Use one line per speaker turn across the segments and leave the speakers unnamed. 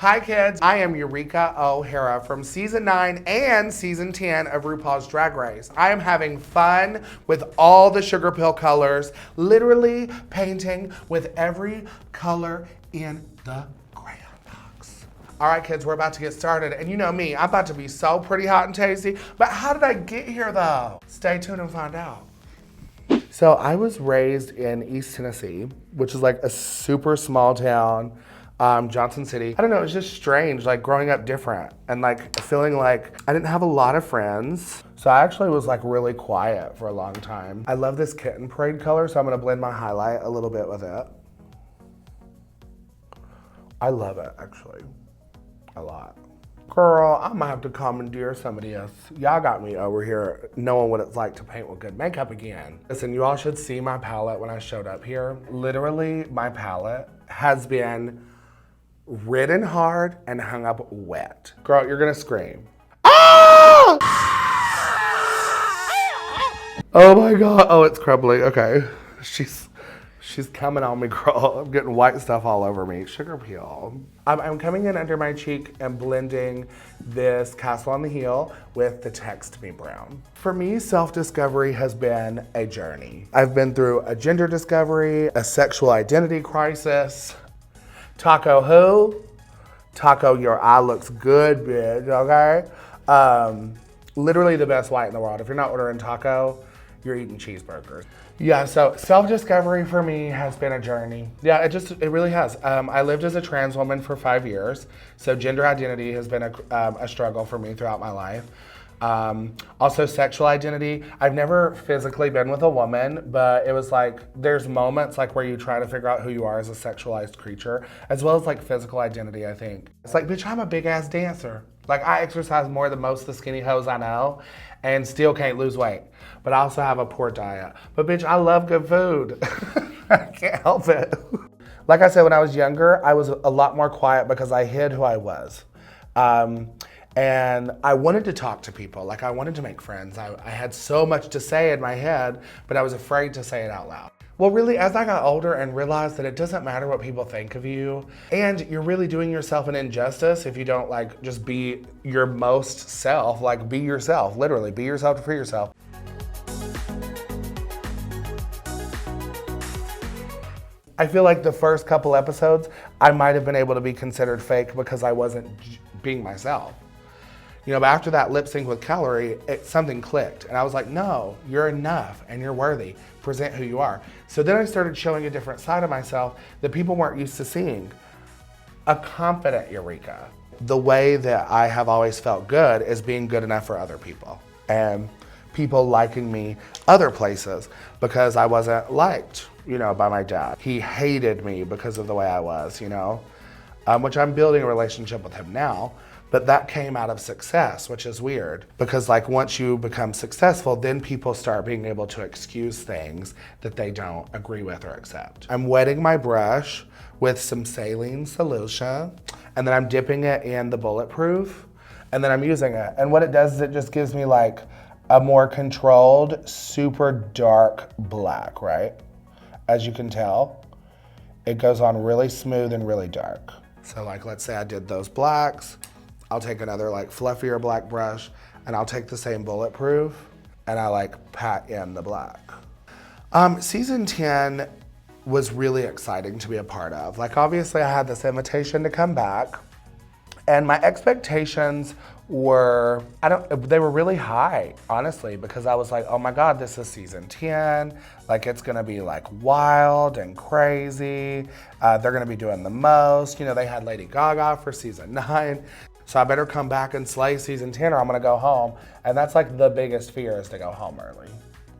Hi kids, I am Eureka O'Hara from season 9 and season 10 of RuPaul's Drag Race. I am having fun with all the Sugarpill colors, literally painting with every color in the crayon box. All right kids, we're about to get started, and you know me, I'm about to be so pretty, hot, and tasty, but how did I get here though? Stay tuned and find out. So I was raised in East Tennessee, which is like a super small town. Johnson City. I don't know, it was just strange, like growing up different and like feeling like I didn't have a lot of friends. So I actually was like really quiet for a long time. I love this kitten parade color, so I'm gonna blend my highlight a little bit with it. I love it actually, a lot. Girl, I'm gonna have to commandeer somebody else. Y'all got me over here knowing what it's like to paint with good makeup again. Listen, you all should see my palette when I showed up here. Literally, my palette has been ridden hard and hung up wet. Girl, you're gonna scream. Ah! Oh my God, oh, it's crumbling, okay. She's coming on me, girl. I'm getting white stuff all over me. Sugarpill. I'm coming in under my cheek and blending this Castle on the Heel with the Text Me Brown. For me, self-discovery has been a journey. I've been through a gender discovery, a sexual identity crisis. Taco who? Taco, your eye looks good, bitch, okay? Literally the best white in the world. If you're not ordering taco, you're eating cheeseburgers. Yeah, so self-discovery for me has been a journey. Yeah, it really has. I lived as a trans woman for 5 years, so gender identity has been a struggle for me throughout my life. Also sexual identity. I've never physically been with a woman, but it was like, there's moments like where you try to figure out who you are as a sexualized creature, as well as like physical identity, I think. It's like, bitch, I'm a big ass dancer. Like I exercise more than most of the skinny hoes I know and still can't lose weight. But I also have a poor diet. But bitch, I love good food. I can't help it. Like I said, when I was younger, I was a lot more quiet because I hid who I was. And I wanted to talk to people, like I wanted to make friends. I had so much to say in my head, but I was afraid to say it out loud. Well, really, as I got older and realized that it doesn't matter what people think of you, and you're really doing yourself an injustice if you don't like just be your most self, like be yourself, literally, be yourself to free yourself. I feel like the first couple episodes, I might have been able to be considered fake because I wasn't being myself. You know, but after that lip sync with Calorie, something clicked. And I was like, no, you're enough and you're worthy. Present who you are. So then I started showing a different side of myself that people weren't used to seeing. A confident Eureka. The way that I have always felt good is being good enough for other people. And people liking me other places because I wasn't liked, you know, by my dad. He hated me because of the way I was, you know, which I'm building a relationship with him now. But that came out of success, which is weird. Because like once you become successful, then people start being able to excuse things that they don't agree with or accept. I'm wetting my brush with some saline solution, and then I'm dipping it in the bulletproof, and then I'm using it. And what it does is it just gives me like a more controlled, super dark black, right? As you can tell, it goes on really smooth and really dark. So like, let's say I did those blacks, I'll take another like fluffier black brush and I'll take the same bulletproof and I like pat in the black. Season 10 was really exciting to be a part of. Like obviously I had this invitation to come back and my expectations were, they were really high, honestly, because I was like, oh my God, this is season 10. Like it's gonna be like wild and crazy. They're gonna be doing the most. You know, they had Lady Gaga for season 9. So I better come back and slay season 10 or I'm gonna go home. And that's like the biggest fear is to go home early.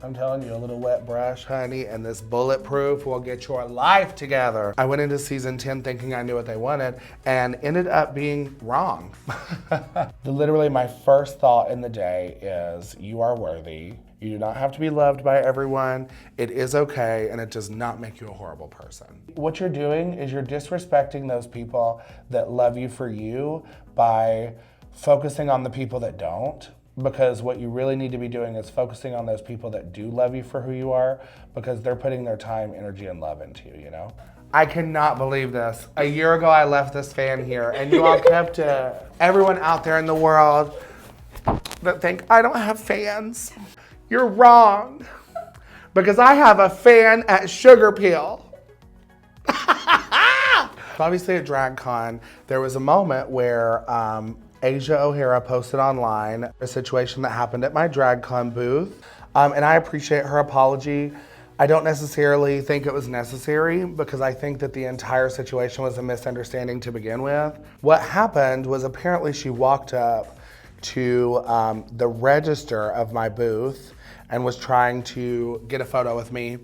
I'm telling you, a little wet brush, honey, and this bulletproof will get your life together. I went into season 10 thinking I knew what they wanted and ended up being wrong. Literally my first thought in the day is, you are worthy. You do not have to be loved by everyone. It is okay, and it does not make you a horrible person. What you're doing is you're disrespecting those people that love you for you by focusing on the people that don't. Because what you really need to be doing is focusing on those people that do love you for who you are, because they're putting their time, energy, and love into you, you know? I cannot believe this. A year ago, I left this fan here, and you all kept it. Everyone out there in the world that think I don't have fans, you're wrong. Because I have a fan at Sugarpill. Obviously at DragCon, there was a moment where Eureka O'Hara posted online a situation that happened at my DragCon booth. And I appreciate her apology. I don't necessarily think it was necessary because I think that the entire situation was a misunderstanding to begin with. What happened was apparently she walked up to the register of my booth and was trying to get a photo with me.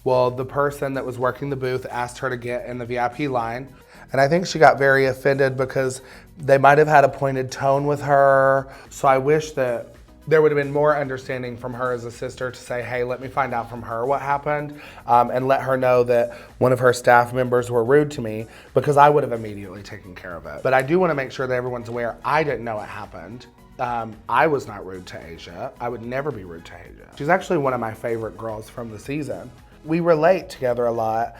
Well, the person that was working the booth asked her to get in the VIP line. And I think she got very offended because they might have had a pointed tone with her. So I wish that there would have been more understanding from her as a sister to say, hey, let me find out from her what happened, and let her know that one of her staff members were rude to me, because I would have immediately taken care of it. But I do want to make sure that everyone's aware I didn't know it happened. I was not rude to Asia. I would never be rude to Asia. She's actually one of my favorite girls from the season. We relate together a lot.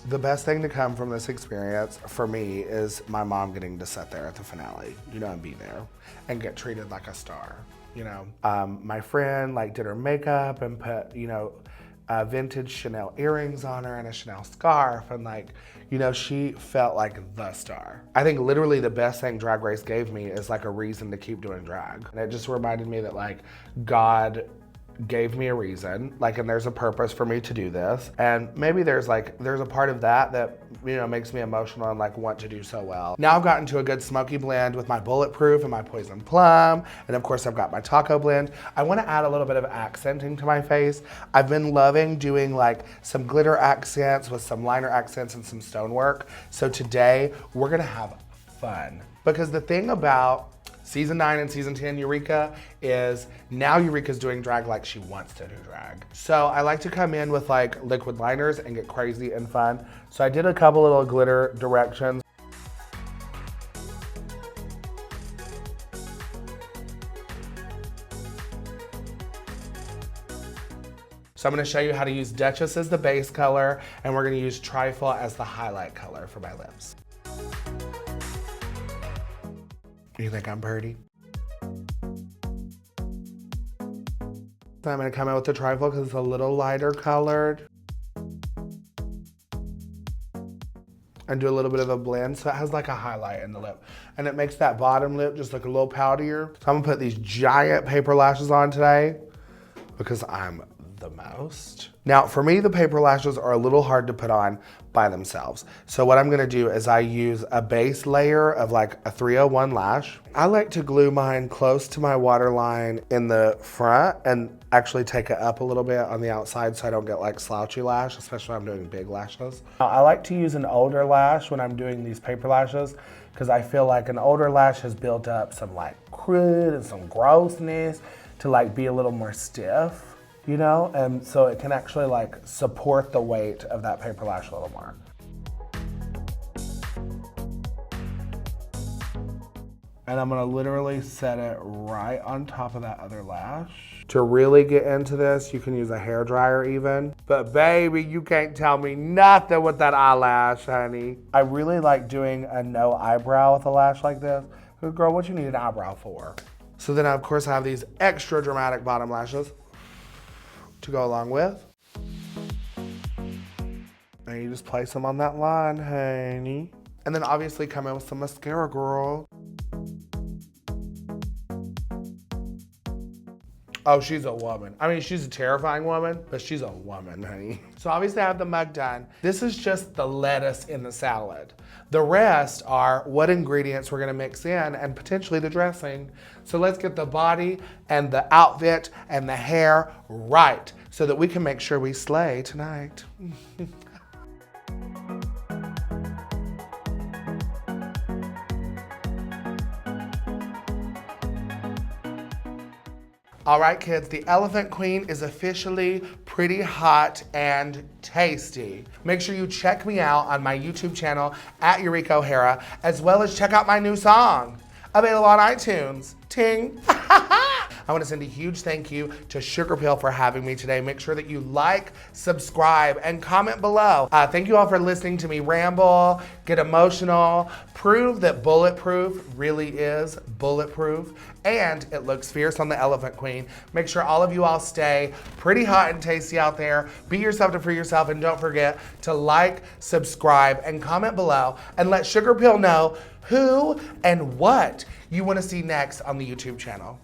The best thing to come from this experience for me is my mom getting to sit there at the finale, and be there and get treated like a star. My friend did her makeup and put, vintage Chanel earrings on her and a Chanel scarf, and she felt like the star. I think literally the best thing Drag Race gave me is a reason to keep doing drag. And it just reminded me that God gave me a reason, and there's a purpose for me to do this. And maybe there's a part of that makes me emotional and want to do so well. Now I've gotten to a good smoky blend with my Bulletproof and my Poison Plum. And of course I've got my Taco blend. I want to add a little bit of accenting to my face. I've been loving doing some glitter accents with some liner accents and some stonework. So today we're gonna have fun. Because the thing about Season 9 and Season 10 Eureka is now Eureka's doing drag like she wants to do drag. So I like to come in with liquid liners and get crazy and fun. So I did a couple little glitter directions. So I'm gonna show you how to use Duchess as the base color, and we're gonna use Trifle as the highlight color for my lips. You think I'm pretty? So I'm gonna come in with the Trifle because it's a little lighter colored. And do a little bit of a blend so it has a highlight in the lip. And it makes that bottom lip just look a little powdier. So I'm gonna put these giant paper lashes on today because I'm the most. Now for me, the paper lashes are a little hard to put on by themselves. So what I'm gonna do is I use a base layer of a 301 lash. I like to glue mine close to my waterline in the front and actually take it up a little bit on the outside so I don't get slouchy lash, especially when I'm doing big lashes. I like to use an older lash when I'm doing these paper lashes because I feel like an older lash has built up some crud and some grossness to be a little more stiff. And so it can actually support the weight of that paper lash a little more. And I'm gonna literally set it right on top of that other lash. To really get into this, you can use a hair dryer even. But baby, you can't tell me nothing with that eyelash, honey. I really like doing a no eyebrow with a lash like this. Girl, what you need an eyebrow for? So then of course I have these extra dramatic bottom lashes to go along with. And you just place them on that line, honey. And then obviously come in with some mascara, girl. Oh, she's a woman. I mean, she's a terrifying woman, but she's a woman, honey. So obviously I have the mug done. This is just the lettuce in the salad. The rest are what ingredients we're gonna mix in and potentially the dressing. So let's get the body and the outfit and the hair right so that we can make sure we slay tonight. All right, kids, the Elephant Queen is officially pretty hot and tasty. Make sure you check me out on my YouTube channel at Eureka O'Hara, as well as check out my new song, available on iTunes. Ting. I want to send a huge thank you to Sugarpill for having me today. Make sure that you like, subscribe, and comment below. Thank you all for listening to me ramble, get emotional, prove that bulletproof really is bulletproof, and it looks fierce on the Elephant Queen. Make sure all of you all stay pretty hot and tasty out there. Be yourself to free yourself, and don't forget to like, subscribe, and comment below, and let Sugarpill know who and what you want to see next on the YouTube channel.